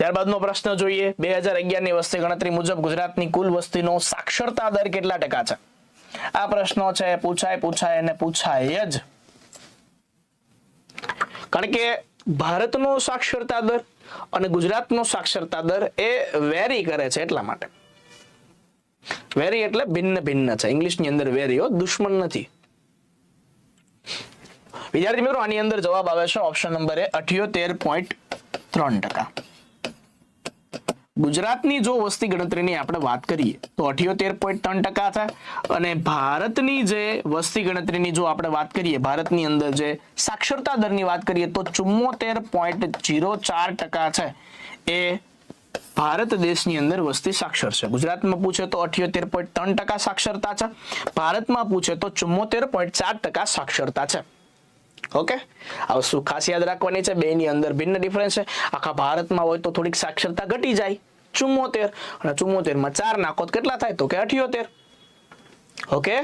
ત્યારબાદનો પ્રશ્ન જોઈએ 2011 ની વસ્તી ગણતરી મુજબ ગુજરાતની કુલ વસ્તીનો સાક્ષરતા દર કેટલા ટકા છે? આ પ્રશ્નો છે પૂછાય અને પૂછાય જ, કારણ કે ભારતનો સાક્ષરતા દર અને ગુજરાતનો સાક્ષરતા દર એ વેરી કરે છે, એટલા માટે. વેરી એટલે ભિન્ન ભિન્ન છે. ઇંગ્લિશની અંદર વેરી હો, દુશ્મન નથી. વિદ્યાર્થી મિત્રો, આની અંદર જવાબ આવે છે ઓપ્શન નંબર એ 78.3%. ગુજરાતની જો વસ્તી ગણતરીની આપણે વાત કરીએ તો 78.3% છે, અને ભારતની જે વસ્તી ગણતરીની જો આપણે વાત કરીએ, ભારતની અંદર જે સાક્ષરતા દરની વાત કરીએ તો 74.04% છે એ ભારત દેશની અંદર વસ્તી સાક્ષર છે. ગુજરાતમાં પૂછે તો 78.3% સાક્ષરતા છે, ભારતમાં પૂછે તો 74.4% સાક્ષરતા છે. ઓકે, આ વસ્તુ ખાસ યાદ રાખવાની છે. બેની અંદર ભિન્ન ડિફરન્સ છે. આખા ભારતમાં હોય તો થોડીક સાક્ષરતા ઘટી જાય 74, અને 74 માં 4 નાખો કેટલા થાય તો કે 78. ઓકે,